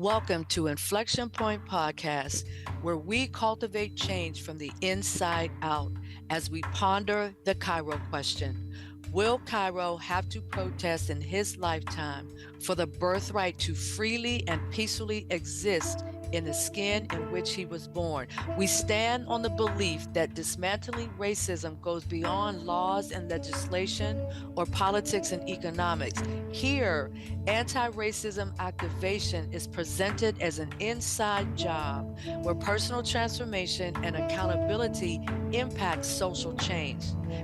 Welcome to InflexionPoint Podcast, where we cultivate change from the inside out as we ponder the Cairo question. Will Cairo have to protest in his lifetime for the birthright to freely and peacefully exist in the skin in which he was born? We stand on the belief that dismantling racism goes beyond laws and legislation or politics and economics. Here, anti-racism activation is presented as an inside job where personal transformation and accountability impact social change.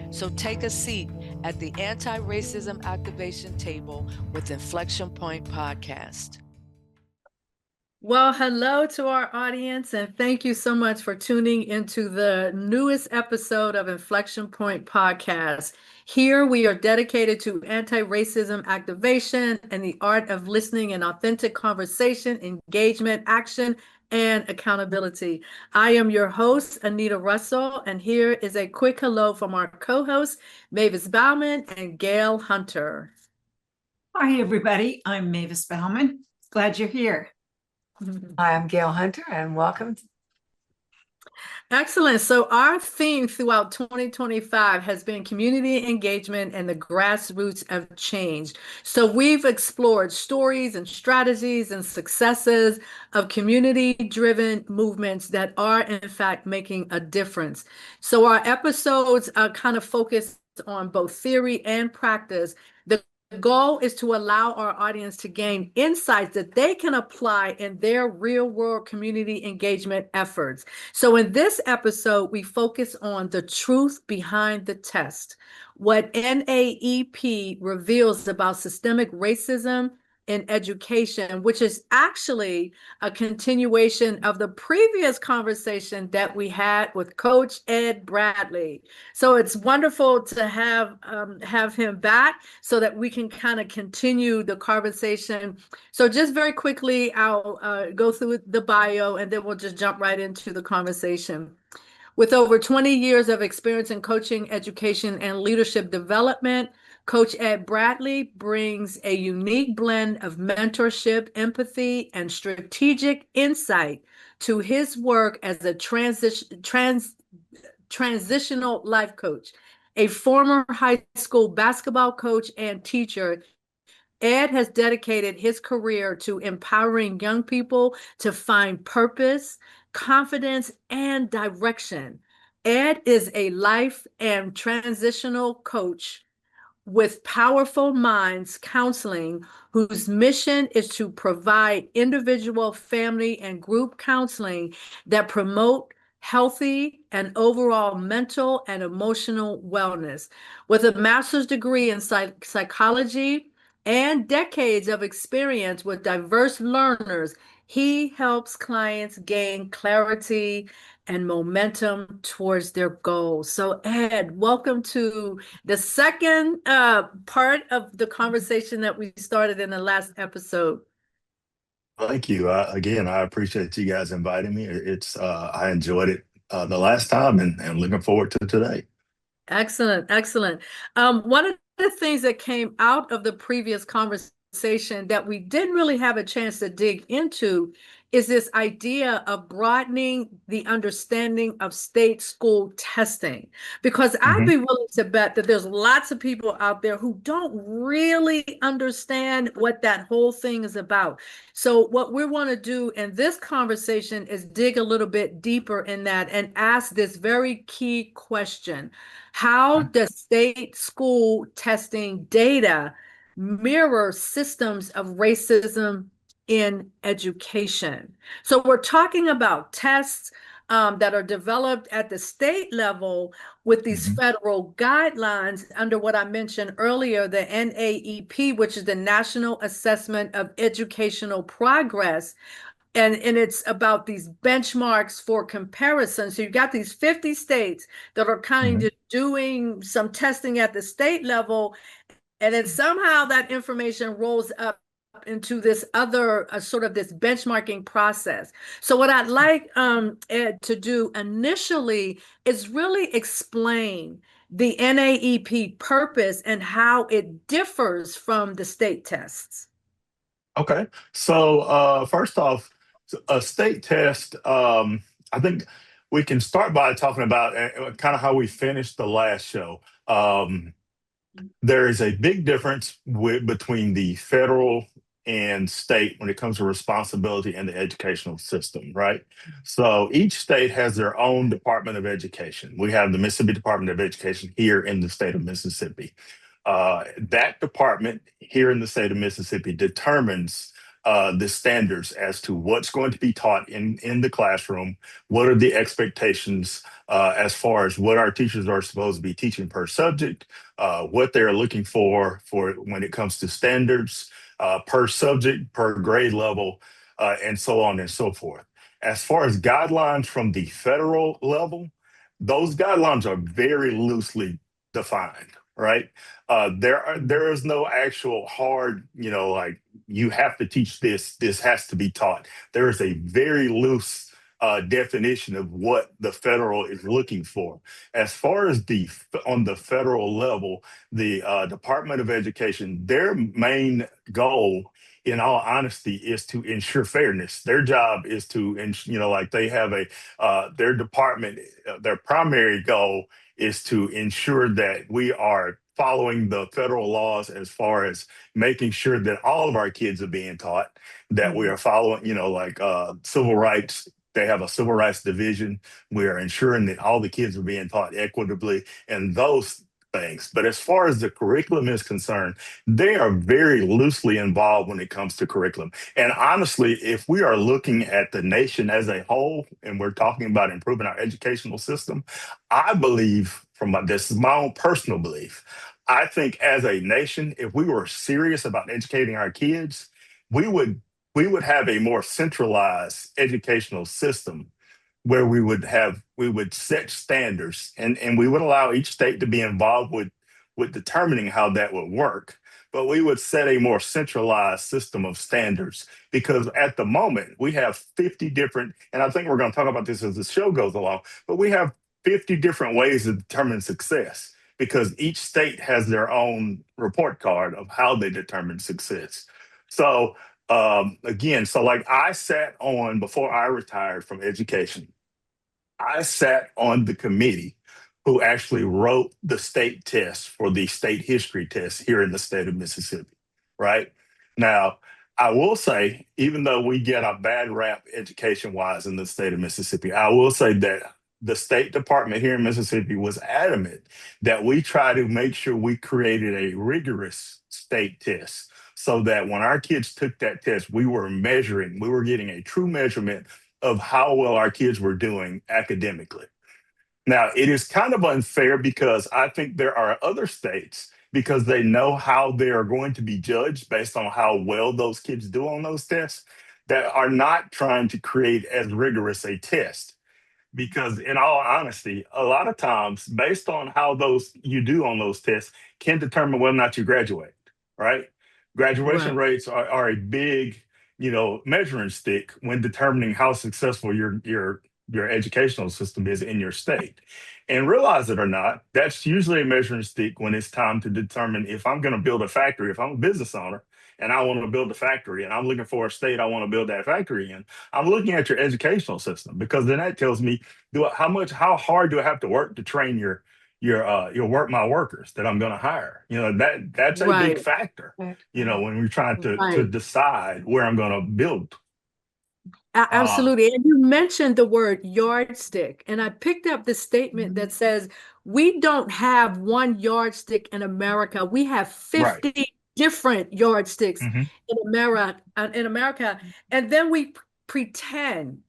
So take a seat at the anti-racism activation table with InflexionPoint Podcast. Well, hello to our audience, and thank you so much for tuning into the newest episode of InflexionPoint Podcast. Here we are dedicated to anti-racism activation and the art of listening and authentic conversation, engagement, action, and accountability. I am your host, Anita Russell, and here is a quick hello from our co-hosts, Mavis Bauman and Gail Hunter. Hi, everybody. I'm Mavis Bauman. Glad you're here. Hi, I'm Gail Hunter, and welcome. Excellent. So our theme throughout 2025 has been community engagement and the grassroots of change. So we've explored stories and strategies and successes of community-driven movements that are, in fact, making a difference. So our episodes are kind of focused on both theory and practice. The goal is to allow our audience to gain insights that they can apply in their real-world community engagement efforts. So in this episode, we focus on the truth behind the test, what NAEP reveals about systemic racism in education, which is actually a continuation of the previous conversation that we had with Coach Ed Bradley. So it's wonderful to have him back so that we can kind of continue the conversation. So just very quickly, I'll go through the bio and then we'll just jump right into the conversation. With over 20 years of experience in coaching, education, and leadership development, Coach Ed Bradley brings a unique blend of mentorship, empathy, and strategic insight to his work as a transitional life coach. A former high school basketball coach and teacher, Ed has dedicated his career to empowering young people to find purpose, confidence, and direction. Ed is a life and transitional coach with Powerful Minds Counseling, whose mission is to provide individual, family, and group counseling that promote healthy and overall mental and emotional wellness. With a master's degree in psychology and decades of experience with diverse learners, he helps clients gain clarity and momentum towards their goals. So Ed, welcome to the second part of the conversation that we started in the last episode. Thank you. Again, I appreciate you guys inviting me. I enjoyed it the last time and looking forward to today. Excellent, excellent. One of the things that came out of the previous conversation that we didn't really have a chance to dig into is this idea of broadening the understanding of state school testing. Because I'd be willing to bet that there's lots of people out there who don't really understand what that whole thing is about. So what we want to do in this conversation is dig a little bit deeper in that and ask this very key question. How does state school testing data mirror systems of racism in education? So we're talking about tests that are developed at the state level with these federal guidelines under what I mentioned earlier, the NAEP, which is the National Assessment of Educational Progress. And it's about these benchmarks for comparison. So you've got these 50 states that are kind of doing some testing at the state level, and then somehow that information rolls up into this other sort of this benchmarking process. So what I'd like Ed to do initially is really explain the NAEP purpose and how it differs from the state tests. Okay. So first off, a state test. I think we can start by talking about kind of how we finished the last show. Um, there is a big difference between the federal and state when it comes to responsibility in the educational system, right? So each state has their own Department of Education. We have the Mississippi Department of Education here in the state of Mississippi. That department here in the state of Mississippi determines the standards as to what's going to be taught in the classroom. What are the expectations as far as what our teachers are supposed to be teaching per subject, what they're looking for when it comes to standards per subject, per grade level, and so on and so forth. As far as guidelines from the federal level, those guidelines are very loosely defined, right? There is no actual hard, like you have to teach this, this has to be taught. There is a very loose definition of what the federal is looking for. As far as on the federal level, the Department of Education, their main goal, in all honesty, is to ensure fairness. Their job is to, like they have their department, their primary goal is to ensure that we are following the federal laws as far as making sure that all of our kids are being taught, that we are following, like civil rights. They have a civil rights division. We are ensuring that all the kids are being taught equitably and those things. But as far as the curriculum is concerned, they are very loosely involved when it comes to curriculum. And honestly, if we are looking at the nation as a whole and we're talking about improving our educational system, I believe, this is my own personal belief, I think as a nation, if we were serious about educating our kids, we would have a more centralized educational system where we would set standards and we would allow each state to be involved with determining how that would work. But we would set a more centralized system of standards because at the moment we have 50 different, and I think we're going to talk about this as the show goes along, but we have 50 different ways to determine success because each state has their own report card of how they determine success. So again, so like I sat on, before I retired from education, I sat on the committee who actually wrote the state test for the state history test here in the state of Mississippi, right? Now, I will say, even though we get a bad rap education wise in the state of Mississippi, I will say that the State Department here in Mississippi was adamant that we try to make sure we created a rigorous state test so that when our kids took that test, we were getting a true measurement of how well our kids were doing academically. Now, it is kind of unfair because I think there are other states, because they know how they are going to be judged based on how well those kids do on those tests, that are not trying to create as rigorous a test. Because in all honesty, a lot of times, based on how those you do on those tests, can determine whether or not you graduate, right? Graduation Right. rates are a big, measuring stick when determining how successful your educational system is in your state. And realize it or not, that's usually a measuring stick when it's time to determine if I'm going to build a factory, if I'm a business owner and I want to build a factory and I'm looking for a state I want to build that factory in, I'm looking at your educational system because then that tells me how hard do I have to work to train my workers that I'm going to hire. That's a big Right. factor, when we're trying to Right. decide where I'm going to build. Absolutely. And you mentioned the word yardstick. And I picked up the statement that says, we don't have one yardstick in America. We have Right. 50 different yardsticks Mhm. in America. And then we pretend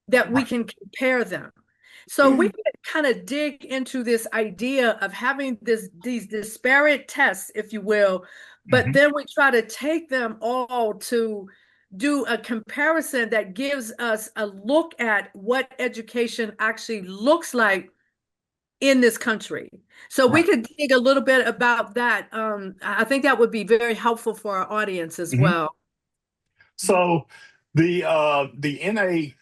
that we Right. can compare them. So we can kind of dig into this idea of having these disparate tests, if you will, but Mhm. then we try to take them all to do a comparison that gives us a look at what education actually looks like in this country. So we Right. could dig a little bit about that. I think that would be very helpful for our audience as Mhm. well. So the NAEP,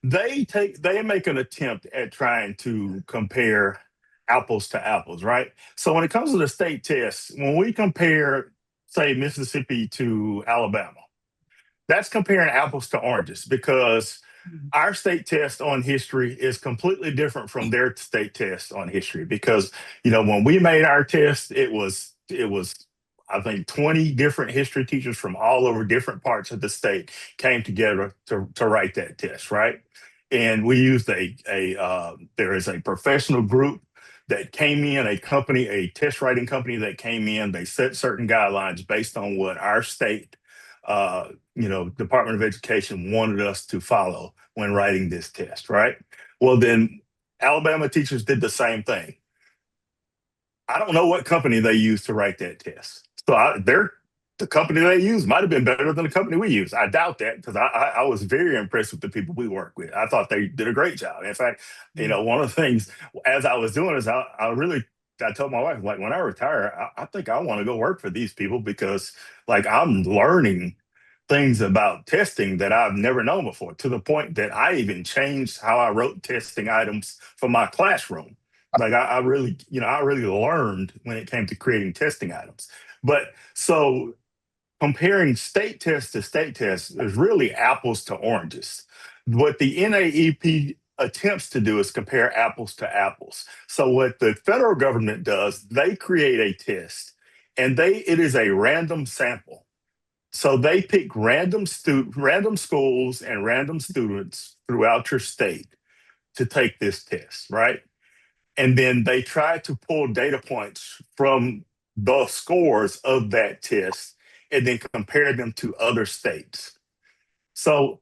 they make an attempt at trying to compare apples to apples, right? So when it comes to the state tests, when we compare say Mississippi to Alabama. That's comparing apples to oranges because our state test on history is completely different from their state test on history. Because, when we made our test, it was I think 20 different history teachers from all over different parts of the state came together to write that test, right? And we used there is a professional group that came in, a test writing company that came in. They set certain guidelines based on what our state, Department of Education wanted us to follow when writing this test, right? Well, then Alabama teachers did the same thing. I don't know what company they used to write that test. So the company they used might have been better than the company we use. I doubt that because I was very impressed with the people we work with. I thought they did a great job. In fact, one of the things as I was doing is I told my wife, like, when I retire, I think I want to go work for these people because, like, I'm learning things about testing that I've never known before, to the point that I even changed how I wrote testing items for my classroom. Like I really learned when it came to creating testing items. But so comparing state test to state test is really apples to oranges. What the NAEP attempts to do is compare apples to apples. So what the federal government does, they create a test, and it is a random sample. So they pick random schools and random students throughout your state to take this test, right? And then they try to pull data points from the scores of that test and then compare them to other states. So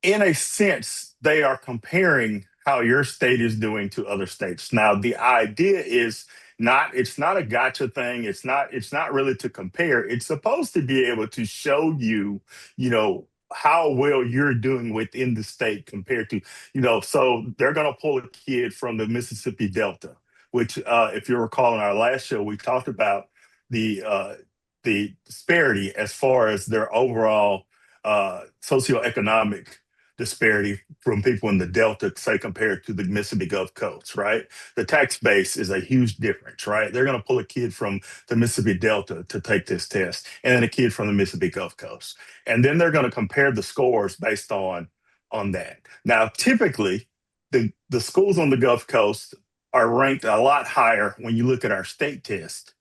in a sense, they are comparing how your state is doing to other states. Now, the idea is it's not a gotcha thing. It's not really to compare. It's supposed to be able to show you, how well you're doing within the state compared to, so they're going to pull a kid from the Mississippi Delta, which, if you recall in our last show, we talked about the disparity as far as their overall socioeconomic disparity from people in the Delta, say, compared to the Mississippi Gulf Coast, right? The tax base is a huge difference, right? They're going to pull a kid from the Mississippi Delta to take this test, and then a kid from the Mississippi Gulf Coast. And then they're going to compare the scores based on that. Now, typically, the schools on the Gulf Coast are ranked a lot higher when you look at our state test,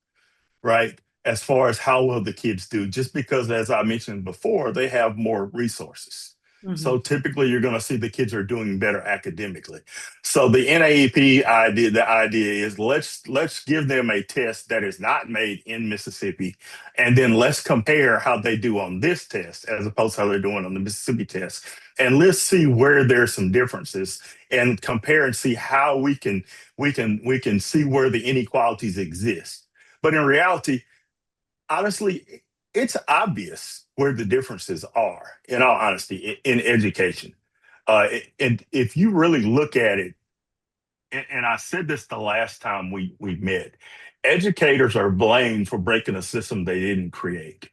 right? As far as how well the kids do, just because, as I mentioned before, they have more resources. Mm-hmm. So typically you're going to see the kids are doing better academically. So the NAEP idea is let's give them a test that is not made in Mississippi, and then let's compare how they do on this test as opposed to how they're doing on the Mississippi test. And let's see where there's some differences and compare and see how we can see where the inequalities exist. But in reality, honestly, it's obvious where the differences are, in all honesty, in education. And if you really look at it, and I said this the last time we met, educators are blamed for breaking a system they didn't create.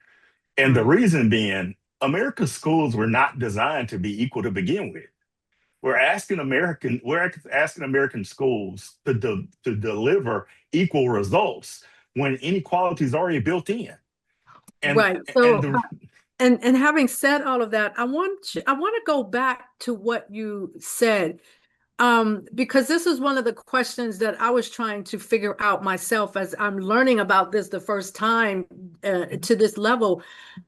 And the reason being, America's schools were not designed to be equal to begin with. We're asking American schools to deliver equal results when inequality is already built in. Right. So, and having said all of that, I want to go back to what you said, because this is one of the questions that I was trying to figure out myself as I'm learning about this the first time to this level.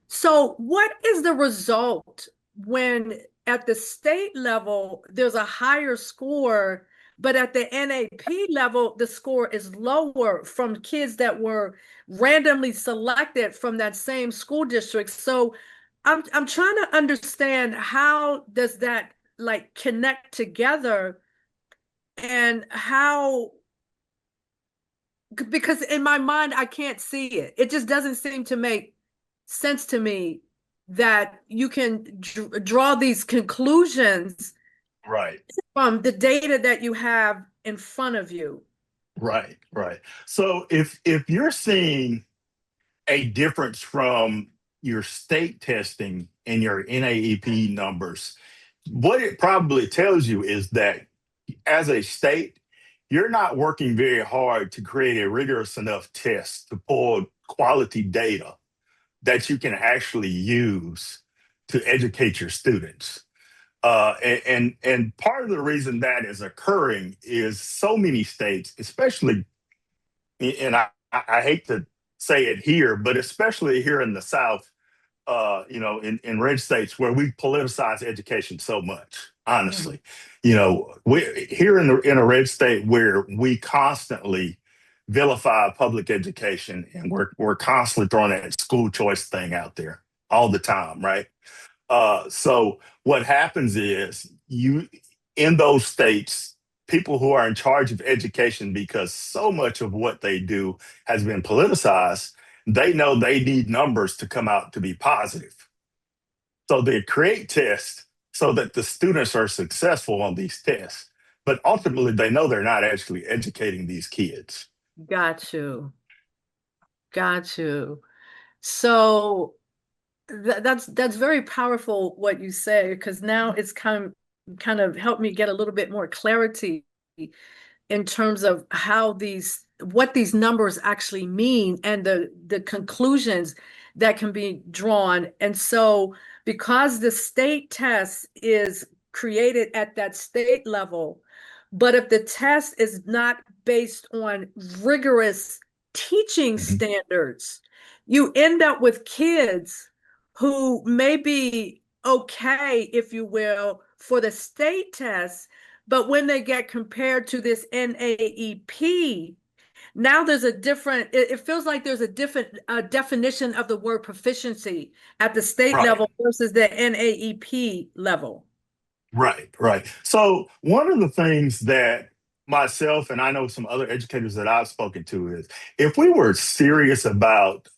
So, what is the result when at the state level there's a higher score, but at the NAEP level, the score is lower from kids that were randomly selected from that same school district? So I'm trying to understand, how does that like connect together, and how, because in my mind, I can't see it. It just doesn't seem to make sense to me that you can draw these conclusions right from the data that you have in front of you. Right. So if you're seeing a difference from your state testing and your NAEP numbers, what it probably tells you is that as a state, you're not working very hard to create a rigorous enough test to pull quality data that you can actually use to educate your students. And part of the reason that is occurring is so many states, especially, and I hate to say it here, but especially here in the South, in red states where we politicize education so much, honestly. We here in a red state where we constantly vilify public education, and we're constantly throwing that school choice thing out there all the time, right? So what happens is in those states, people who are in charge of education, because so much of what they do has been politicized, they know they need numbers to come out to be positive. So they create tests so that the students are successful on these tests. But ultimately, they know they're not actually educating these kids. Got you. Got you. So that's very powerful what you say, because now it's kind of helped me get a little bit more clarity in terms of what these numbers actually mean and the conclusions that can be drawn. And so because the state test is created at that state level, but if the test is not based on rigorous teaching standards, you end up with kids who may be okay, if you will, for the state test, but when they get compared to this NAEP, now there's it feels like there's a different definition of the word proficiency at the state Right. level versus the NAEP level. Right. So one of the things that myself and I know some other educators that I've spoken to is, if we were serious about,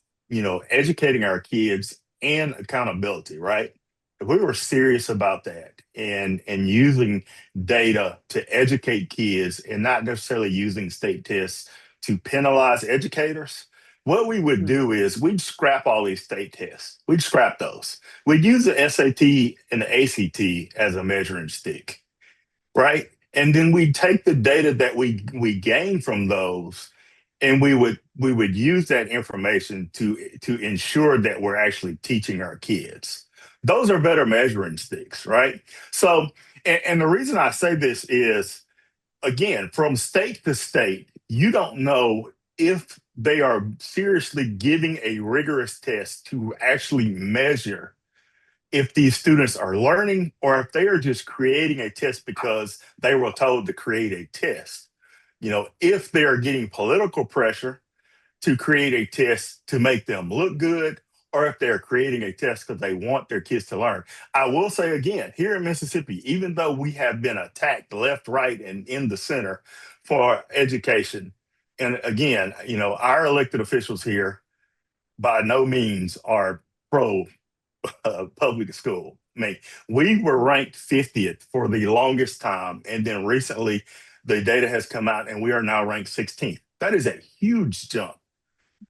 educating our kids and accountability, right? If we were serious about that and using data to educate kids and not necessarily using state tests to penalize educators, what we would do is we'd scrap all these state tests. We'd scrap those. We'd use the SAT and the ACT as a measuring stick, right? And then we'd take the data that we gain from those, and we would use that information to ensure that we're actually teaching our kids. Those are better measuring sticks, right? So, and the reason I say this is, again, from state to state, you don't know if they are seriously giving a rigorous test to actually measure if these students are learning, or if they are just creating a test because they were told to create a test. If they are getting political pressure to create a test to make them look good, or if they're creating a test because they want their kids to learn. I will say again, here in Mississippi, even though we have been attacked left, right, and in the center for education, and again, our elected officials here by no means are pro public school. I mean, we were ranked 50th for the longest time, and then recently the data has come out and we are now ranked 16th. That is a huge jump.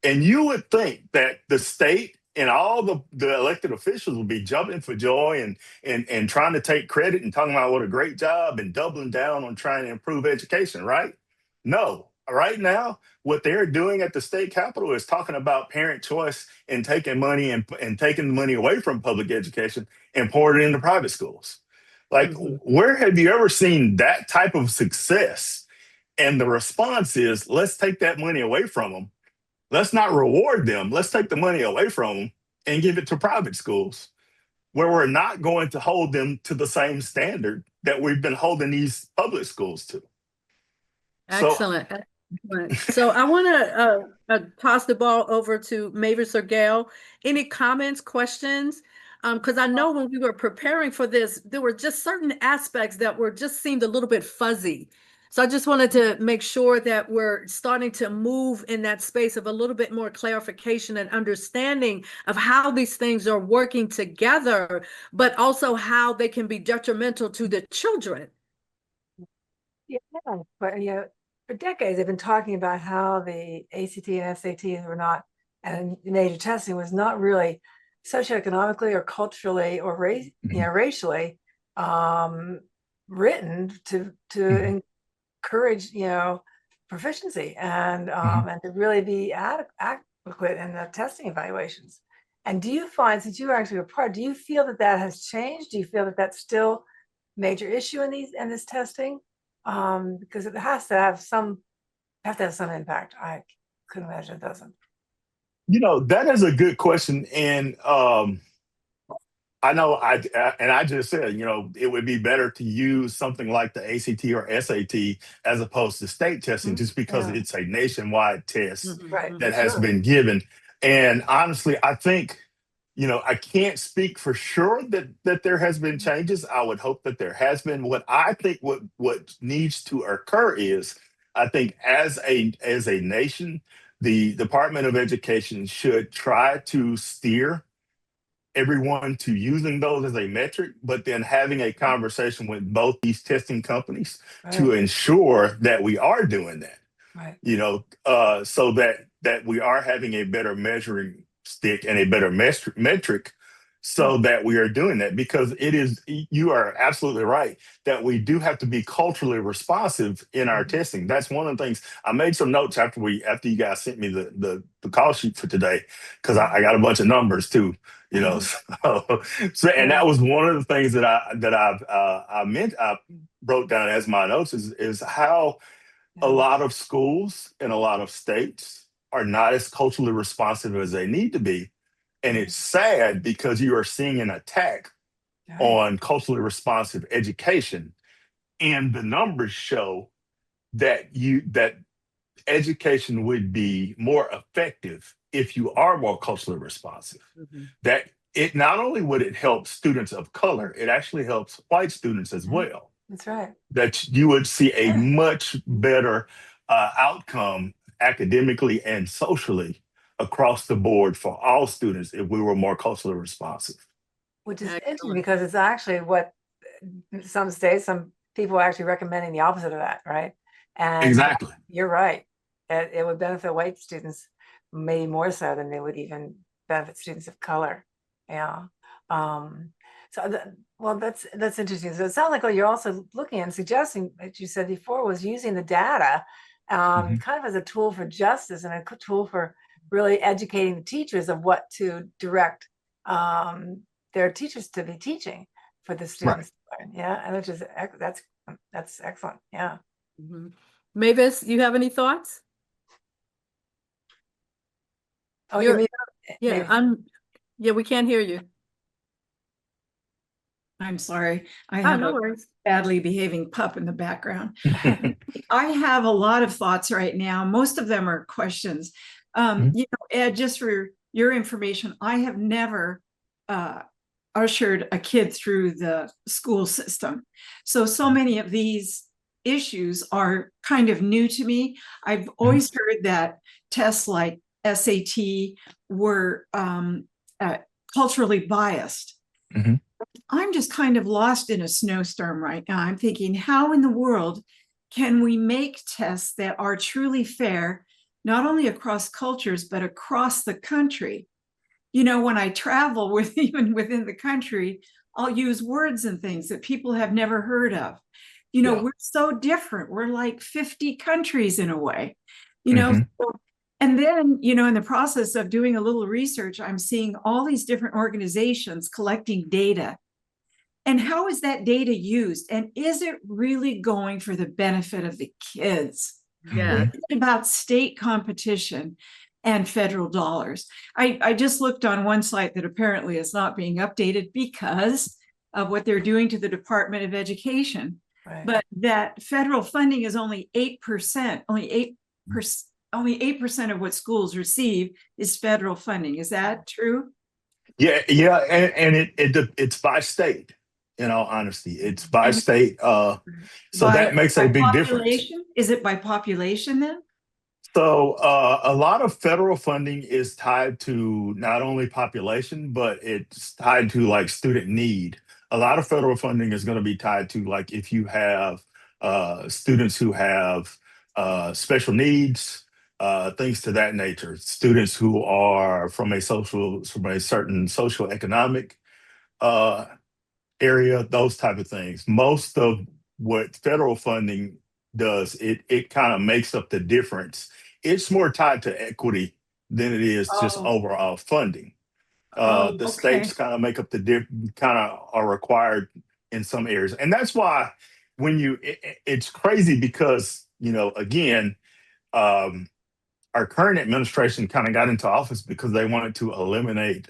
And you would think that the state and all the elected officials would be jumping for joy and trying to take credit and talking about what a great job and doubling down on trying to improve education, right? No. Right now, what they're doing at the state capitol is talking about parent choice and taking money and taking the money away from public education and pouring it into private schools. Like, where have you ever seen that type of success? And the response is, let's take that money away from them. Let's not reward them. Let's take the money away from them and give it to private schools, where we're not going to hold them to the same standard that we've been holding these public schools to. Excellent. So I want to toss the ball over to Mavis or Gail. Any comments, questions? Because I know when we were preparing for this, there were just certain aspects that seemed a little bit fuzzy. So I just wanted to make sure that we're starting to move in that space of a little bit more clarification and understanding of how these things are working together, but also how they can be detrimental to the children. Yeah, but for decades they've been talking about how the ACT and SATs were not, and major testing was not really socioeconomically or culturally or racially written to encourage proficiency and to really be adequate in the testing evaluations. And do you find, since you actually were part, do you feel that that has changed? Do you feel that that's still a major issue in this testing? Because it has to have some impact. I couldn't imagine it doesn't. That is a good question. And I know I just said, it would be better to use something like the ACT or SAT as opposed to state testing, just because Yeah. it's a nationwide test Right. that has been given. And honestly, I think, I can't speak for sure that there has been changes. I would hope that there has been. What I think what needs to occur is, I think as a nation, the Department of Education should try to steer everyone to using those as a metric, but then having a conversation with both these testing companies to Right. ensure that we are doing that. Right. So that we are having a better measuring stick and a better metric, so that we are doing that. Because you are absolutely right that we do have to be culturally responsive in our testing. That's one of the things. I made some notes after you guys sent me the call sheet for today, because I got a bunch of numbers too. And that was one of the things that I wrote down as my notes is how a lot of schools in a lot of states are not as culturally responsive as they need to be. And it's sad, because you are seeing an attack on culturally responsive education. And the numbers show that education would be more effective if you are more culturally responsive. That it not only would it help students of color, it actually helps white students as well. That's right. That you would see a much better outcome academically and socially across the board for all students if we were more culturally responsive. Which is interesting, because it's actually what some states, some people are actually recommending the opposite of that, right? And Exactly. You're right. It would benefit white students maybe more so than they would even benefit students of color. Yeah. That's interesting. So it sounds like what you're also looking at and suggesting, as you said before, was using the data kind of as a tool for justice and a tool for really educating the teachers of what to direct their teachers to be teaching for the students. Right. Yeah, and that's excellent. Yeah. Mavis, you have any thoughts? Oh, you're muted. Yeah, we can't hear you. I'm sorry. I have no a worries. badly behaving pup in the background. I have a lot of thoughts right now. Most of them are questions. Ed, just for your information, I have never ushered a kid through the school system. So many of these issues are kind of new to me. I've always heard that tests like SAT were culturally biased. I'm just kind of lost in a snowstorm right now. I'm thinking, how in the world can we make tests that are truly fair, not only across cultures, but across the country? When I travel even within the country, I'll use words and things that people have never heard of. We're so different. We're like 50 countries in a way, And then, in the process of doing a little research, I'm seeing all these different organizations collecting data. And how is that data used? And is it really going for the benefit of the kids? Yeah. It's about state competition and federal dollars. I just looked on one site that apparently is not being updated because of what they're doing to the Department of Education. Right. But that federal funding is only 8%, only 8% of what schools receive is federal funding. Is that true? Yeah, and it's by state. In all honesty, it's by state. So that makes a big difference. Is it by population then? So a lot of federal funding is tied to not only population, but it's tied to like student need. A lot of federal funding is going to be tied to, like, if you have students who have special needs, things to that nature, students who are from a certain social economic area, those type of things. Most of what federal funding does, it kind of makes up the difference. It's more tied to equity than it is just overall funding. The states kind of make up kind of are required in some areas. And that's why when it's crazy because, again, our current administration kind of got into office because they wanted to eliminate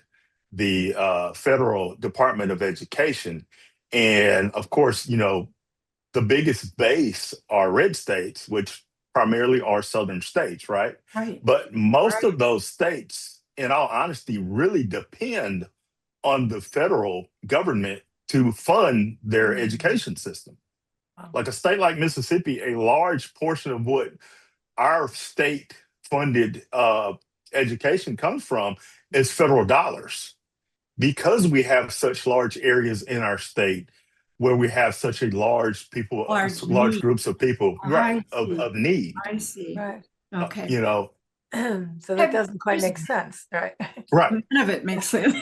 the federal Department of Education. And of course, the biggest base are red states, which primarily are southern states, right? Right. But most of those states, in all honesty, really depend on the federal government to fund their education system. Like a state like Mississippi, a large portion of what our state funded education comes from is federal dollars, because we have such large areas in our state where we have such a large groups of people, right, of need. I see. Right. Okay. So that doesn't quite make sense, right? Right. None of it makes sense.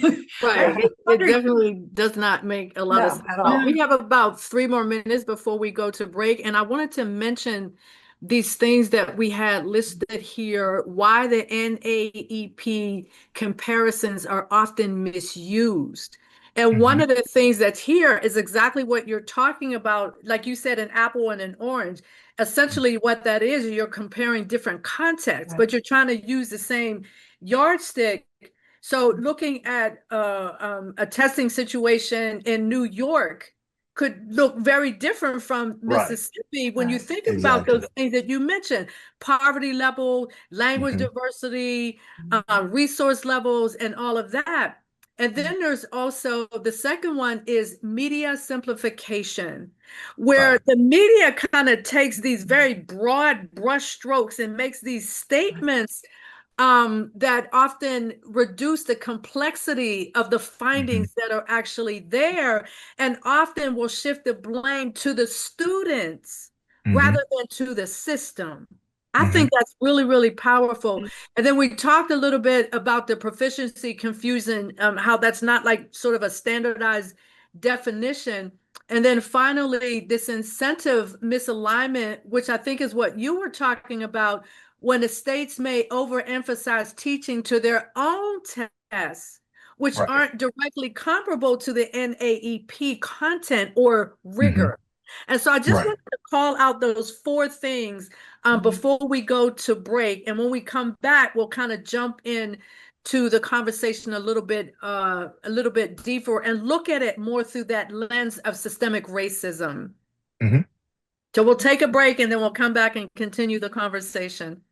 Right. It definitely does not make a lot of sense at all. We have about 3 more minutes before we go to break. And I wanted to mention these things that we had listed here, why the NAEP comparisons are often misused. And one of the things that's here is exactly what you're talking about. Like you said, an apple and an orange. Essentially what that is, you're comparing different contexts, but you're trying to use the same yardstick. So looking at a testing situation in New York could look very different from Mississippi when you think about those things that you mentioned: poverty level, language diversity, resource levels, and all of that. And then there's also the second one is media simplification, where the media kind of takes these very broad brush strokes and makes these statements that often reduce the complexity of the findings that are actually there, and often will shift the blame to the students rather than to the system. I think that's really, really powerful. And then we talked a little bit about the proficiency confusion, how that's not like sort of a standardized definition. And then finally, this incentive misalignment, which I think is what you were talking about, when the states may overemphasize teaching to their own tests, which aren't directly comparable to the NAEP content or rigor. And so I just wanted to call out those 4 things before we go to break. And when we come back, we'll kind of jump in to the conversation a little bit deeper and look at it more through that lens of systemic racism. So we'll take a break and then we'll come back and continue the conversation.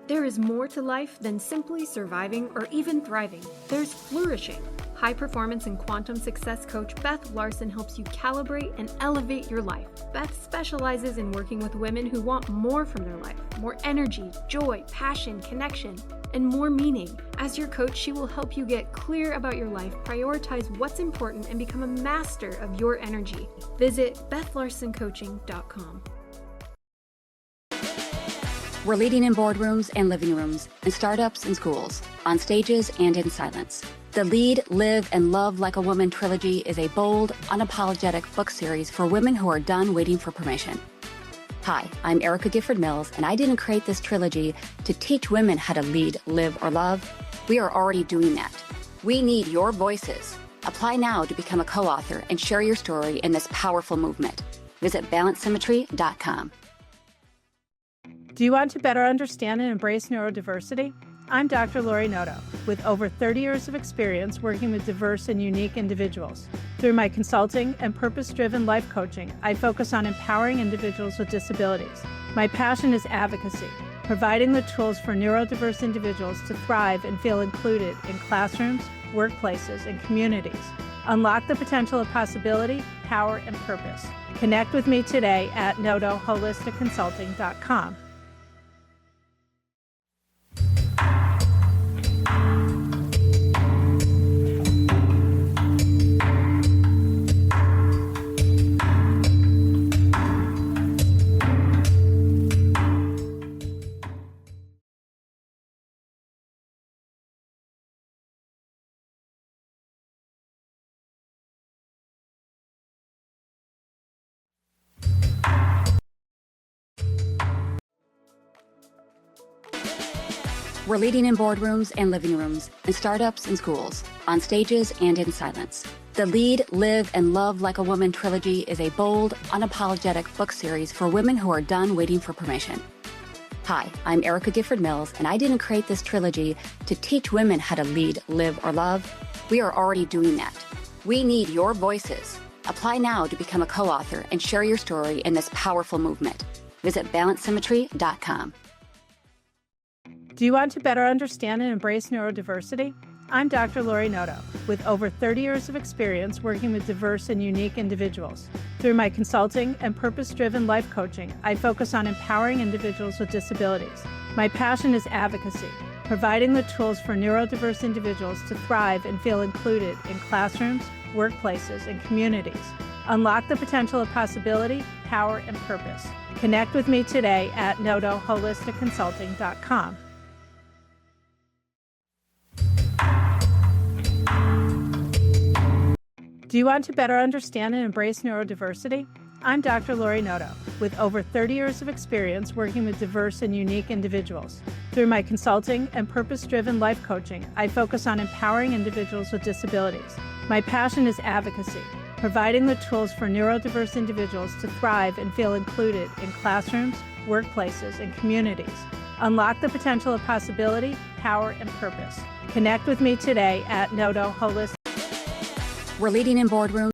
There is more to life than simply surviving or even thriving. There's flourishing. High performance and quantum success coach Beth Larson helps you calibrate and elevate your life. Beth specializes in working with women who want more from their life: more energy, joy, passion, connection, and more meaning. As your coach, she will help you get clear about your life, prioritize what's important, and become a master of your energy. Visit BethLarsonCoaching.com. We're leading in boardrooms and living rooms, in startups and schools, on stages and in silence. The Lead, Live, and Love Like a Woman trilogy is a bold, unapologetic book series for women who are done waiting for permission. Hi, I'm Erica Gifford Mills, and I didn't create this trilogy to teach women how to lead, live, or love. We are already doing that. We need your voices. Apply now to become a co-author and share your story in this powerful movement. Visit balancesymmetry.com. Do you want to better understand and embrace neurodiversity? I'm Dr. Lori Noto, with over 30 years of experience working with diverse and unique individuals. Through my consulting and purpose-driven life coaching, I focus on empowering individuals with disabilities. My passion is advocacy, providing the tools for neurodiverse individuals to thrive and feel included in classrooms, workplaces, and communities. Unlock the potential of possibility, power, and purpose. Connect with me today at notoholisticconsulting.com. We're leading in boardrooms and living rooms, in startups and schools, on stages and in silence. The Lead, Live, and Love Like a Woman trilogy is a bold, unapologetic book series for women who are done waiting for permission. Hi, I'm Erica Gifford Mills, and I didn't create this trilogy to teach women how to lead, live, or love. We are already doing that. We need your voices. Apply now to become a co-author and share your story in this powerful movement. Visit balancesymmetry.com. Do you want to better understand and embrace neurodiversity? I'm Dr. Lori Noto, with over 30 years of experience working with diverse and unique individuals. Through my consulting and purpose-driven life coaching, I focus on empowering individuals with disabilities. My passion is advocacy, providing the tools for neurodiverse individuals to thrive and feel included in classrooms, workplaces, and communities. Unlock the potential of possibility, power, and purpose. Connect with me today at notoholisticconsulting.com. Do you want to better understand and embrace neurodiversity? I'm Dr. Lori Noto, with over 30 years of experience working with diverse and unique individuals. Through my consulting and purpose-driven life coaching, I focus on empowering individuals with disabilities. My passion is advocacy, providing the tools for neurodiverse individuals to thrive and feel included in classrooms, workplaces, and communities. Unlock the potential of possibility, power, and purpose. Connect with me today at notoholistic. We're leading in boardrooms.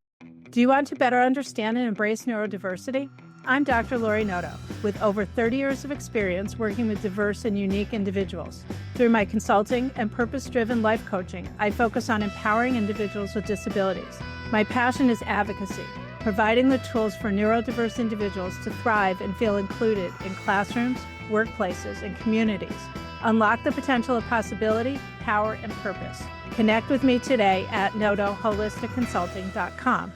Do you want to better understand and embrace neurodiversity? I'm Dr. Lori Noto, with over 30 years of experience working with diverse and unique individuals. Through my consulting and purpose-driven life coaching, I focus on empowering individuals with disabilities. My passion is advocacy, providing the tools for neurodiverse individuals to thrive and feel included in classrooms, workplaces, and communities. Unlock the potential of possibility, power, and purpose. Connect with me today at notoholisticconsulting.com.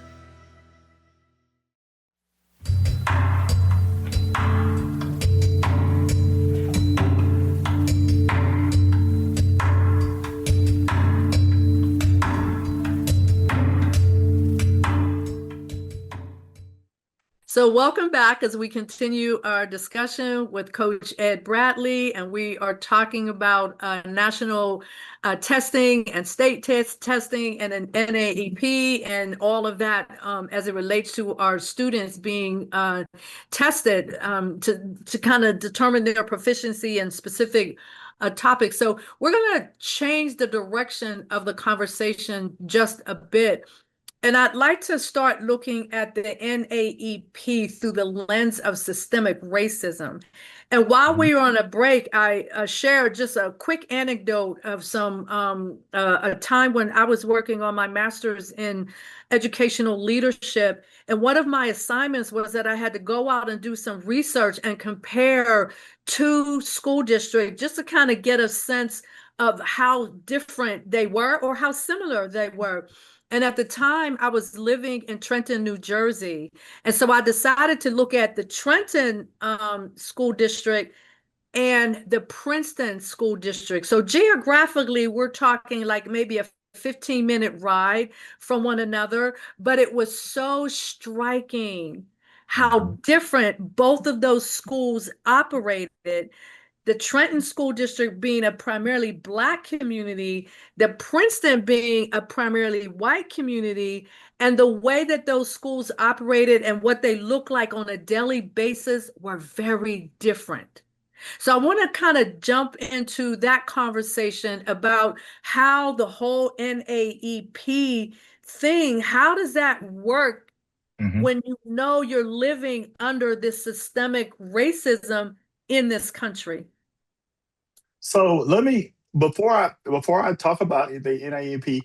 So welcome back as we continue our discussion with Coach Ed Bradley, and we are talking about national testing and state testing and an NAEP and all of that as it relates to our students being tested to kind of determine their proficiency in specific topics. So we're going to change the direction of the conversation just a bit. And I'd like to start looking at the NAEP through the lens of systemic racism. And while we were on a break, I shared just a quick anecdote of a time when I was working on my master's in educational leadership. And one of my assignments was that I had to go out and do some research and compare two school districts just to kind of get a sense of how different they were or how similar they were. And at the time, I was living in Trenton, New Jersey. And so I decided to look at the Trenton school district and the Princeton school district. So geographically, we're talking like maybe a 15-minute ride from one another, but it was so striking how different both of those schools operated. The Trenton School District being a primarily Black community, the Princeton being a primarily white community, and the way that those schools operated and what they look like on a daily basis were very different. So I want to kind of jump into that conversation about how the whole NAEP thing, how does that work when you know you're living under this systemic racism in this country? So let me before I talk about the NAEP,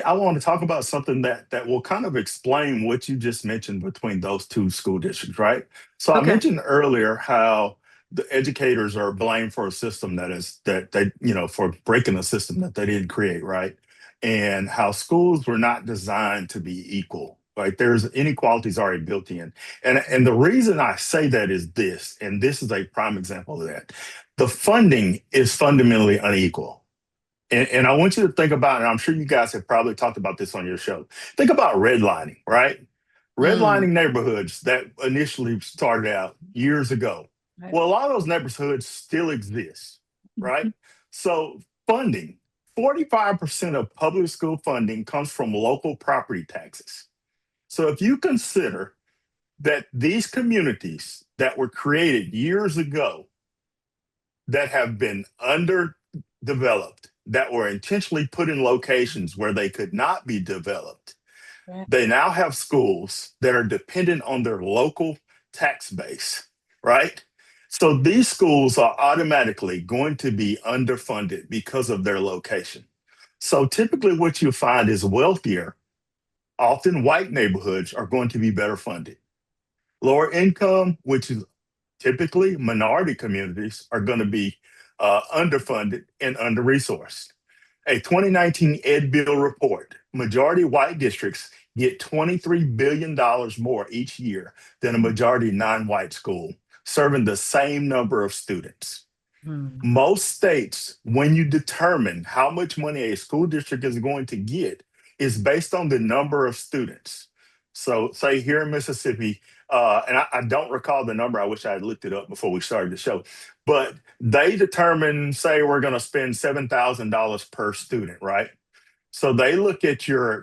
I want to talk about something that will kind of explain what you just mentioned between those two school districts, right? So I mentioned earlier how the educators are blamed for a system for breaking a system that they didn't create, right? And how schools were not designed to be equal. Like there's inequalities already built in. And the reason I say that is this, and this is a prime example of that. The funding is fundamentally unequal. And I want you to think about, and I'm sure you guys have probably talked about this on your show. Think about redlining, right? Redlining neighborhoods that initially started out years ago. Right. Well, a lot of those neighborhoods still exist, right? So funding, 45% of public school funding comes from local property taxes. So if you consider that these communities that were created years ago that have been underdeveloped, that were intentionally put in locations where they could not be developed, they now have schools that are dependent on their local tax base, right? So these schools are automatically going to be underfunded because of their location. So typically what you find is wealthier, often white neighborhoods are going to be better funded. Lower income, which is typically minority communities, are going to be underfunded and under-resourced. A 2019 Ed Bill report, majority white districts get $23 billion more each year than a majority non-white school, serving the same number of students. Most states, when you determine how much money a school district is going to get, is based on the number of students. So say here in Mississippi, and I don't recall the number, I wish I had looked it up before we started the show, but they determine, say we're going to spend $7,000 per student, right? So they look at your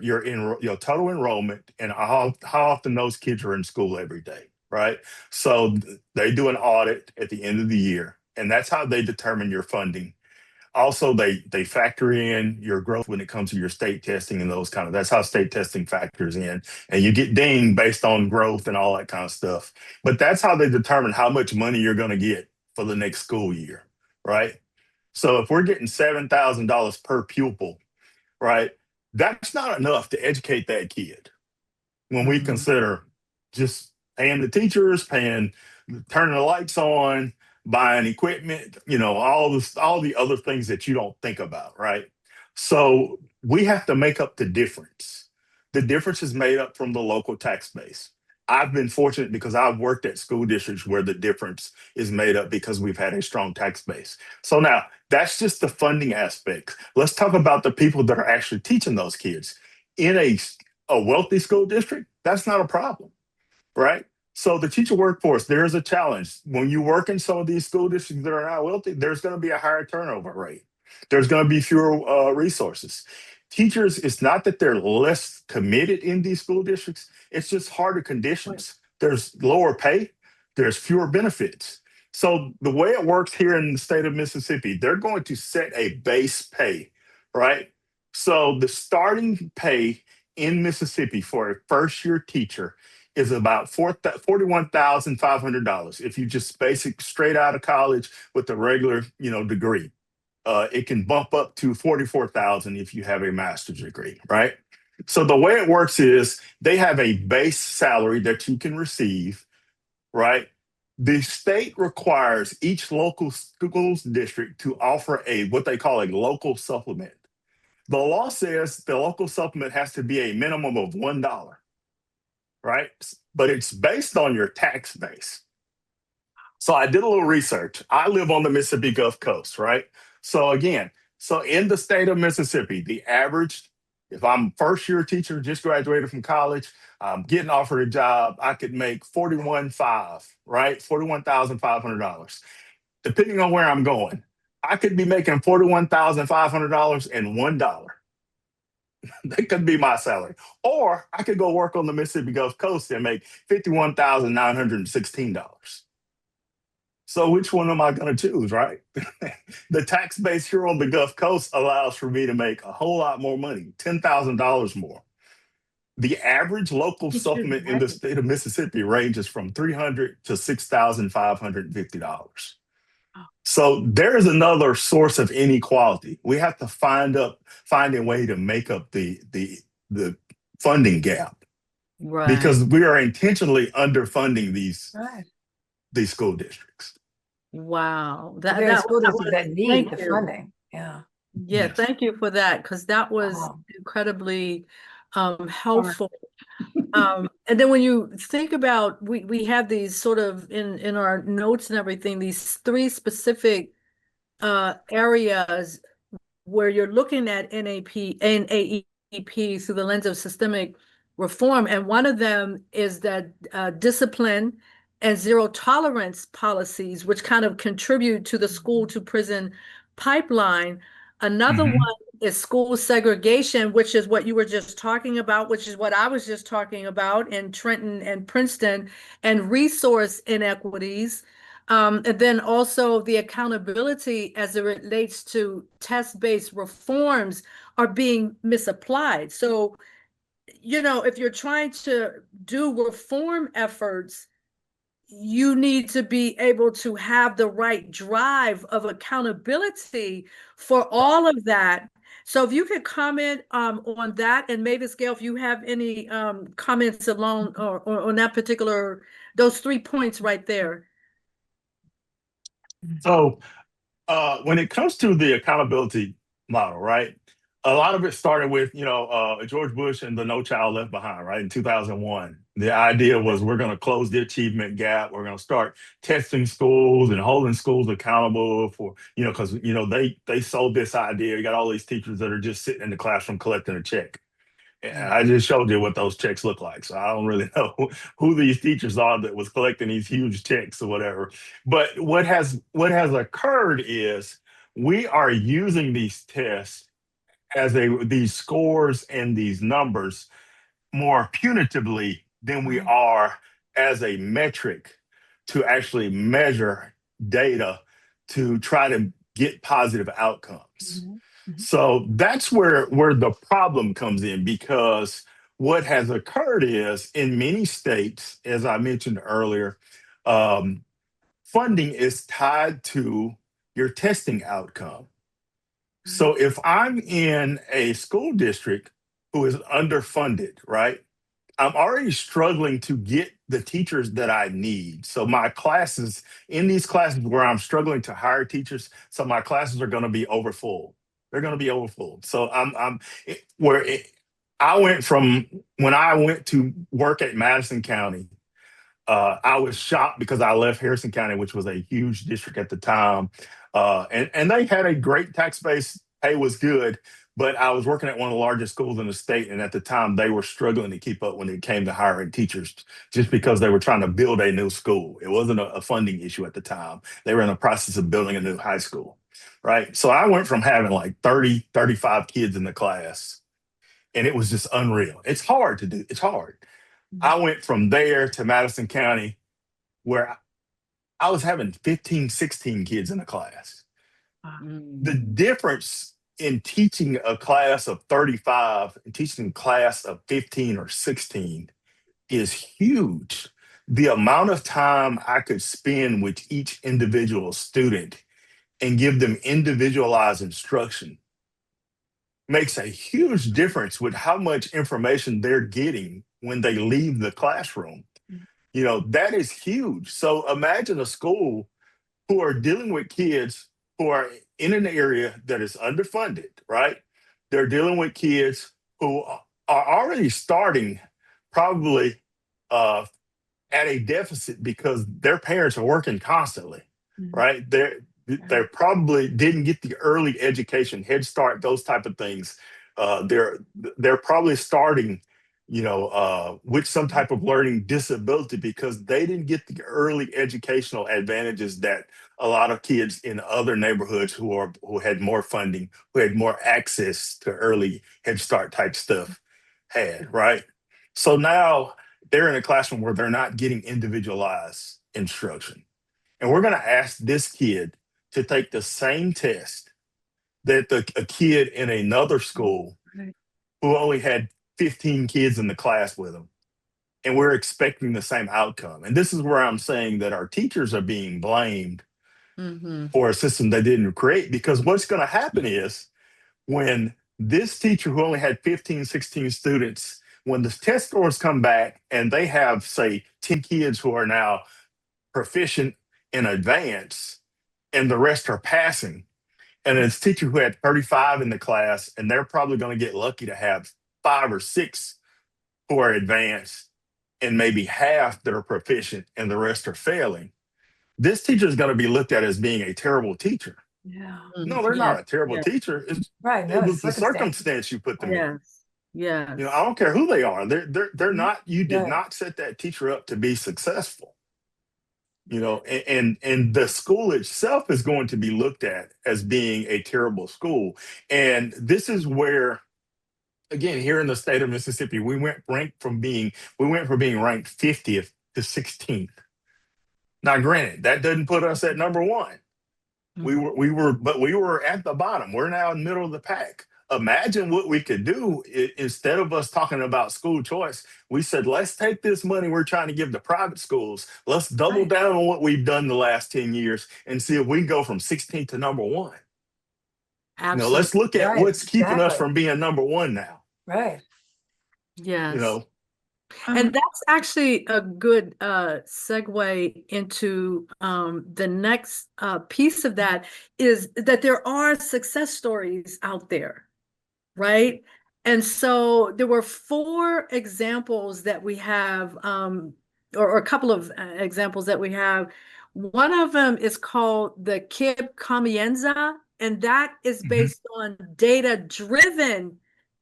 total enrollment and how often those kids are in school every day, right? So they do an audit at the end of the year, and that's how they determine your funding. Also, they factor in your growth when it comes to your state testing and those kind of, that's how state testing factors in. And you get dinged based on growth and all that kind of stuff. But that's how they determine how much money you're going to get for the next school year, right? So if we're getting $7,000 per pupil, right, that's not enough to educate that kid when we consider just paying the teachers, turning the lights on, buying equipment, all the other things that you don't think about, right? So we have to make up the difference. The difference is made up from the local tax base. I've been fortunate because I've worked at school districts where the difference is made up because we've had a strong tax base. So now that's just the funding aspect. Let's talk about the people that are actually teaching those kids. In a wealthy school district, that's not a problem, right? So the teacher workforce, there's a challenge. When you work in some of these school districts that are not wealthy, there's going to be a higher turnover rate. There's going to be fewer resources. Teachers, it's not that they're less committed in these school districts, it's just harder conditions. There's lower pay, there's fewer benefits. So the way it works here in the state of Mississippi, they're going to set a base pay, right? So the starting pay in Mississippi for a first-year teacher is about $41,500 if you just basic straight out of college with a regular degree. It can bump up to $44,000 if you have a master's degree, right? So the way it works is they have a base salary that you can receive, right? The state requires each local schools district to offer what they call a local supplement. The law says the local supplement has to be a minimum of $1, right? But it's based on your tax base. So I did a little research. I live on the Mississippi Gulf Coast, right? So again, in the state of Mississippi, the average, if I'm first year teacher, just graduated from college, I'm getting offered a job, I could make $41,500, right? $41,500. Depending on where I'm going, I could be making $41,500 and $1. That could be my salary. Or I could go work on the Mississippi Gulf Coast and make $51,916. So which one am I going to choose, right? The tax base here on the Gulf Coast allows for me to make a whole lot more money, $10,000 more. The average local supplement in the state of Mississippi ranges from $300 to $6,550. So there is another source of inequality. We have to find a way to make up the funding gap, Right. because we are intentionally underfunding these school districts. Wow. School districts that need the you. funding. Yeah. Yeah, Yes. thank you for that, because that was incredibly helpful. And then when you think about, we have these sort of in our notes and everything, these three specific areas where you're looking at NAEP through the lens of systemic reform. And one of them is that discipline and zero tolerance policies, which kind of contribute to the school to prison pipeline. Another Mhm. one is school segregation, which is what you were just talking about, which is what I was just talking about in Trenton and Princeton, and resource inequities. And then also the accountability as it relates to test-based reforms are being misapplied. So, if you're trying to do reform efforts, you need to be able to have the right drive of accountability for all of that. So if you could comment on that, and Mavis, Gail, if you have any comments along or on that particular, those 3 points right there. So when it comes to the accountability model, right? A lot of it started with, George Bush and the No Child Left Behind, right? In 2001. The idea was we're going to close the achievement gap. We're going to start testing schools and holding schools accountable for, because, they sold this idea. You got all these teachers that are just sitting in the classroom collecting a check. And I just showed you what those checks look like. So I don't really know who these teachers are that was collecting these huge checks or whatever. But what has occurred is we are using these tests as these scores and these numbers more punitively than we are as a metric to actually measure data to try to get positive outcomes. So that's where the problem comes in, because what has occurred is in many states, as I mentioned earlier, funding is tied to your testing outcome. So if I'm in a school district who is underfunded, right, I'm already struggling to get the teachers that I need. So my classes, in these classes where I'm struggling to hire teachers, so my classes are going to be overfull. They're going to be overfull. So I went from when I went to work at Madison County, I was shocked because I left Harrison County, which was a huge district at the time. And they had a great tax base, pay was good, but I was working at one of the largest schools in the state. And at the time, they were struggling to keep up when it came to hiring teachers just because they were trying to build a new school. It wasn't a funding issue at the time. They were in the process of building a new high school, right? So I went from having like 30, 35 kids in the class, and it was just unreal. It's hard to do. It's hard. I went from there to Madison County where I was having 15, 16 kids in a class. The difference in teaching a class of 35 and teaching a class of 15 or 16 is huge. The amount of time I could spend with each individual student and give them individualized instruction makes a huge difference with how much information they're getting when they leave the classroom. That is huge. So imagine a school who are dealing with kids who are in an area that is underfunded, right? They're dealing with kids who are already starting probably at a deficit because their parents are working constantly, right? They probably didn't get the early education, Head Start, those type of things. They're probably starting with some type of learning disability because they didn't get the early educational advantages that a lot of kids in other neighborhoods who had more funding, who had more access to early Head Start type stuff had, right? So now they're in a classroom where they're not getting individualized instruction. And we're going to ask this kid to take the same test that a kid in another school who only had 15 kids in the class with them. And we're expecting the same outcome. And this is where I'm saying that our teachers are being blamed for a system they didn't create, because what's going to happen is when this teacher who only had 15, 16 students, when the test scores come back and they have, say, 10 kids who are now proficient in advance and the rest are passing, and it's a teacher who had 35 in the class, and they're probably going to get lucky to have 5 or 6 who are advanced and maybe half that are proficient and the rest are failing. This teacher is going to be looked at as being a terrible teacher. Yeah. No, they're not a terrible teacher. It was the circumstance you put them in. Yes. I don't care who they are. They're not. You did not set that teacher up to be successful. and the school itself is going to be looked at as being a terrible school. And this is where, again, here in the state of Mississippi, we went from being ranked 50th to 16th. Now, granted, that doesn't put us at number one. We were at the bottom. We're now in the middle of the pack. Imagine what we could do. Instead of us talking about school choice, we said, let's take this money we're trying to give to private schools. Let's double down on what we've done the last 10 years and see if we can go from 16th to number one. Absolutely. Let's look at what's keeping us from being number one now. Right. Yes. And that's actually a good segue into the next piece of that, is that there are success stories out there, right? And so there were 4 examples that we have, or a couple of examples that we have. One of them is called the Kib Comienza, and that is based on data-driven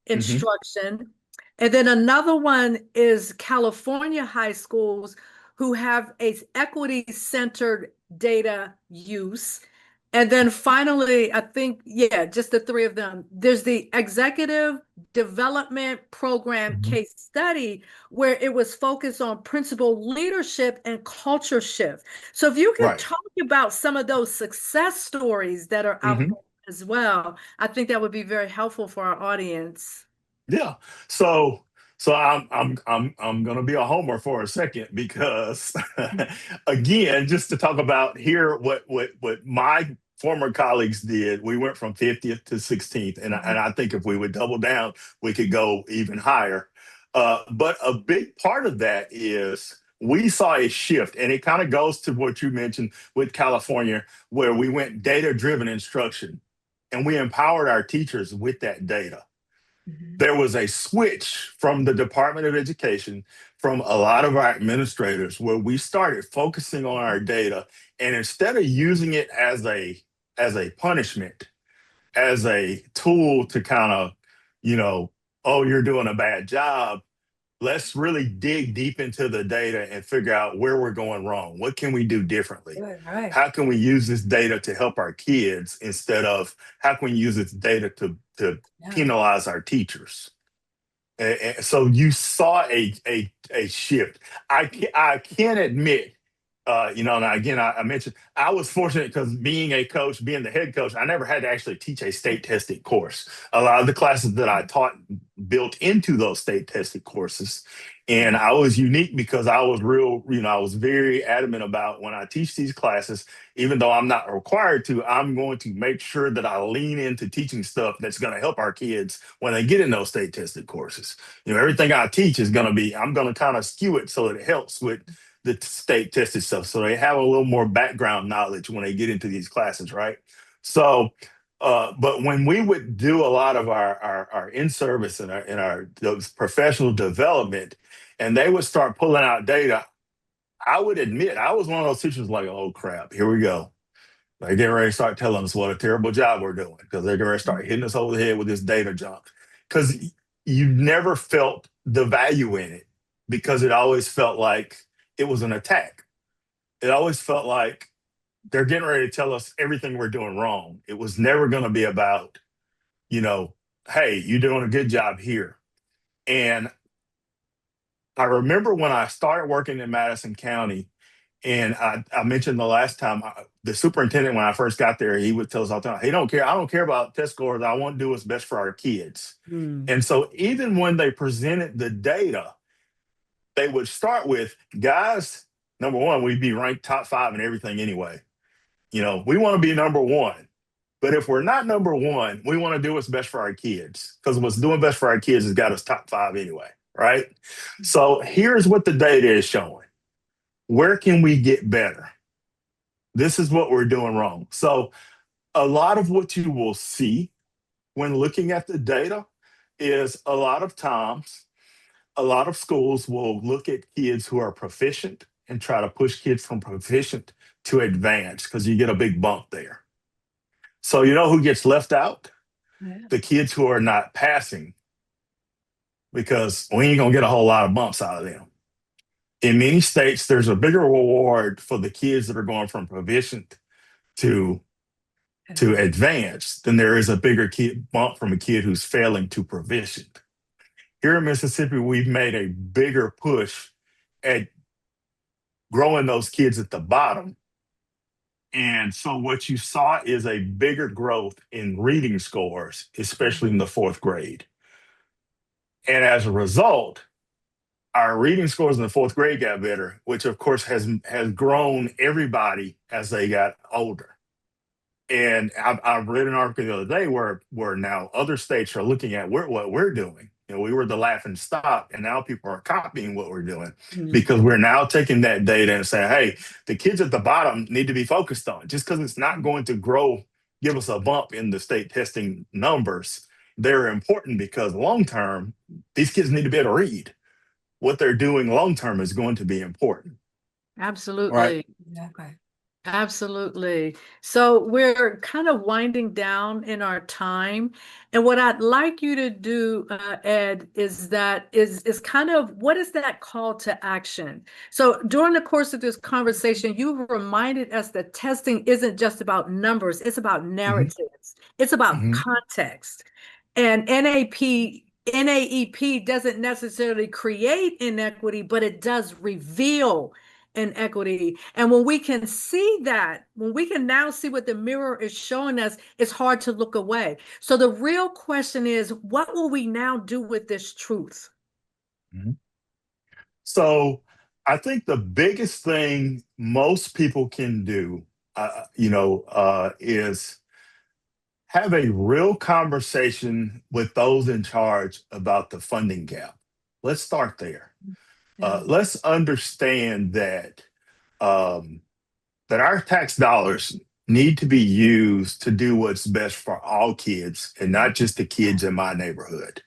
instruction. And then another one is California high schools who have a equity-centered data use. And then finally, I think, just the 3 of them. There's the executive development program case study where it was focused on principal leadership and culture shift. So if you could talk about some of those success stories that are out there as well, I think that would be very helpful for our audience. Yeah. So I'm going to be a homer for a second because again, just to talk about here what my former colleagues did, we went from 50th to 16th, and I think if we would double down, we could go even higher. But a big part of that is we saw a shift, and it kind of goes to what you mentioned with California, where we went data-driven instruction, and we empowered our teachers with that data. There was a switch from the Department of Education, from a lot of our administrators, where we started focusing on our data, and instead of using it as a punishment, as a tool to kind of, oh, you're doing a bad job, let's really dig deep into the data and figure out where we're going wrong. What can we do differently? Right. How can we use this data to help our kids instead of how can we use this data to penalize our teachers? And so you saw a shift. I can admit, now again, I mentioned I was fortunate because being the head coach, I never had to actually teach a state tested course. A lot of the classes that I taught built into those state tested courses. And I was unique because I was I was very adamant about when I teach these classes, even though I'm not required to, I'm going to make sure that I lean into teaching stuff that's going to help our kids when they get in those state tested courses. Everything I teach is going to be, I'm going to kind of skew it so that it helps with the state tested stuff. So they have a little more background knowledge when they get into these classes, right? So, but when we would do a lot of our in-service and our those professional development, and they would start pulling out data, I would admit I was one of those teachers like, oh crap, here we go. They're getting ready to start telling us what a terrible job we're doing because they're getting ready to start hitting us over the head with this data junk. Because you never felt the value in it because it always felt like it was an attack. It always felt like they're getting ready to tell us everything we're doing wrong. It was never going to be about, hey, you're doing a good job here. And I remember when I started working in Madison County, and I mentioned the last time, the superintendent, when I first got there, he would tell us all the time, hey, I don't care about test scores. I want to do what's best for our kids. And so even when they presented the data, they would start with, guys, number one, we'd be ranked top 5 in everything anyway. We want to be number 1. But if we're not number 1, we want to do what's best for our kids, because what's doing best for our kids has got us top 5 anyway, right? So here's what the data is showing. Where can we get better? This is what we're doing wrong. So a lot of what you will see when looking at the data is a lot of times, a lot of schools will look at kids who are proficient and try to push kids from proficient to advanced because you get a big bump there. So you know who gets left out? Yeah. The kids who are not passing, because we ain't going to get a whole lot of bumps out of them. in many states, there's a bigger reward for the kids that are going from proficient to advanced than there is a bigger bump from a kid who's failing to proficient. Here in Mississippi, we've made a bigger push at growing those kids at the bottom. And so what you saw is a bigger growth in reading scores, especially in the fourth grade. And as a result, our reading scores in the fourth grade got better, which of course has grown everybody as they got older. And I read an article the other day where now other states are looking at what we're doing. You know, we were the laughing stock, and now people are copying what we're doing because we're now taking that data and saying, hey, the kids at the bottom need to be focused on. Just because it's not going to give us a bump in the state testing numbers, they're important because long term, these kids need to be able to read. What they're doing long term is going to be important. Absolutely. Right. Exactly. Absolutely. So we're kind of winding down in our time. And what I'd like you to do, Ed, is kind of, what is that call to action? So during the course of this conversation, you reminded us that testing isn't just about numbers, it's about narratives. It's about context. And NAEP doesn't necessarily create inequity, but it does reveal inequity. And when we can see that, when we can now see what the mirror is showing us, it's hard to look away. So the real question is, what will we now do with this truth? So I think the biggest thing most people can do, is have a real conversation with those in charge about the funding gap. Let's start there. Let's understand that that our tax dollars need to be used to do what's best for all kids and not just the kids in my neighborhood.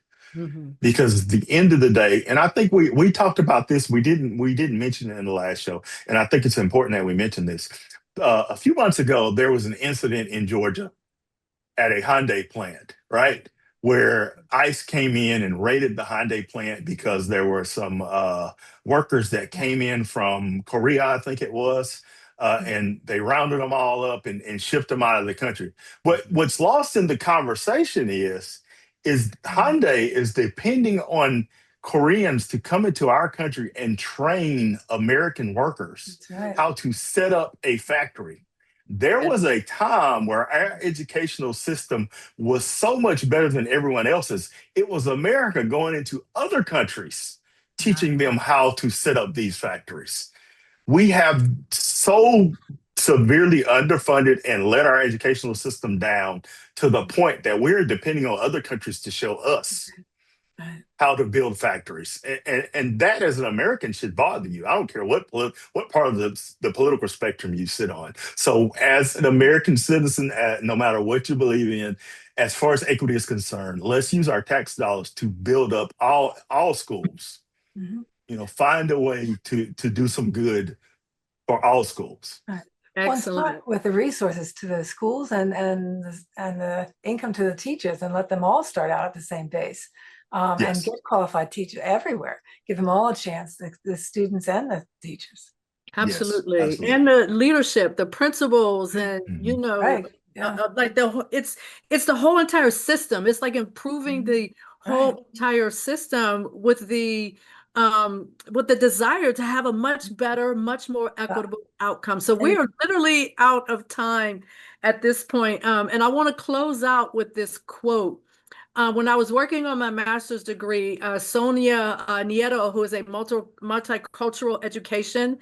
Because at the end of the day, and I think we talked about this, we didn't mention it in the last show, and I think it's important that we mention this. A few months ago, there was an incident in Georgia at a Hyundai plant, right? Where ICE came in and raided the Hyundai plant because there were some workers that came in from Korea, I think it was, and they rounded them all up and shipped them out of the country. But what's lost in the conversation is Hyundai is depending on Koreans to come into our country and train American workers how to set up a factory. There was a time where our educational system was so much better than everyone else's. It was America going into other countries, teaching them how to set up these factories. We have so severely underfunded and let our educational system down to the point that we're depending on other countries to show us how to build factories. And that as an American should bother you. I don't care what part of the political spectrum you sit on. So as an American citizen, no matter what you believe in, as far as equity is concerned, let's use our tax dollars to build up all schools. Find a way to do some good for all schools. Excellent. With the resources to the schools and the income to the teachers, and let them all start out at the same base. And get qualified teachers everywhere. Give them all a chance, the students and the teachers. Absolutely. Yes, absolutely. And the leadership, the principals, and it's the whole entire system. It's like improving the whole entire system with the desire to have a much better, much more equitable outcome. So we are literally out of time at this point. And I want to close out with this quote. When I was working on my master's degree, Sonia Nieto, who is a multicultural education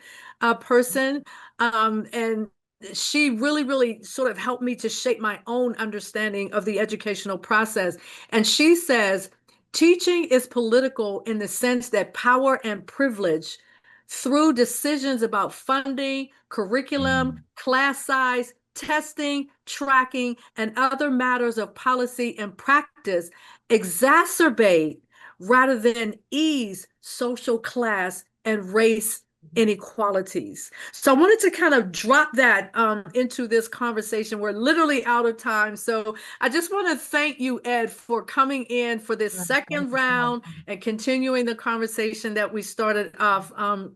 person, and she really, really sort of helped me to shape my own understanding of the educational process. And she says, teaching is political in the sense that power and privilege through decisions about funding, curriculum, class size, testing, tracking, and other matters of policy and practice exacerbate rather than ease social class and race inequalities. So I wanted to kind of drop that into this conversation. We're literally out of time. So I just want to thank you, Ed, for coming in for this second round and continuing the conversation that we started off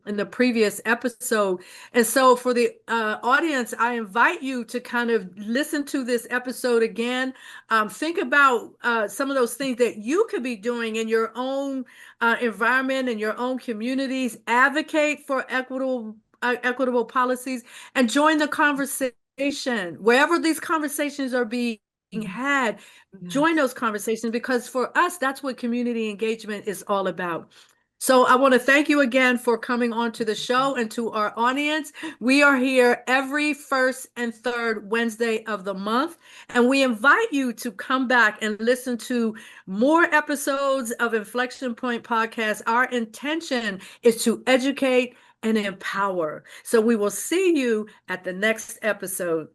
in the previous episode. And so for the audience, I invite you to kind of listen to this episode again. Think about some of those things that you could be doing in your own environment, in your own communities. Advocate for equitable policies and join the conversation wherever these conversations are being had. Join those conversations, because for us, that's what community engagement is all about. So I want to thank you again for coming on to the show, and to our audience. We are here every first and third Wednesday of the month, and we invite you to come back and listen to more episodes of Inflection Point Podcast. Our intention is to educate and empower. So we will see you at the next episode.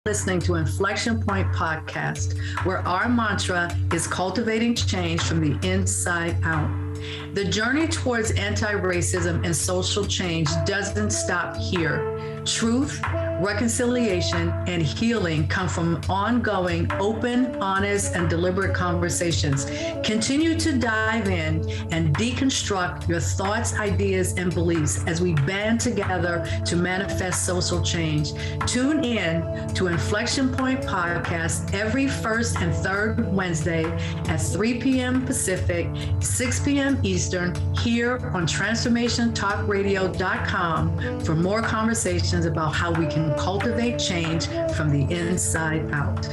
Listening to Inflection Point Podcast, where our mantra is cultivating change from the inside out. The journey towards anti-racism and social change doesn't stop here. Truth, reconciliation, and healing come from ongoing, open, honest, and deliberate conversations. Continue to dive in and deconstruct your thoughts, ideas, and beliefs as we band together to manifest social change. Tune in to Inflection Point Podcast every first and third Wednesday at 3 p.m. Pacific, 6 p.m. Eastern, here on TransformationTalkRadio.com for more conversations about how we can cultivate change from the inside out.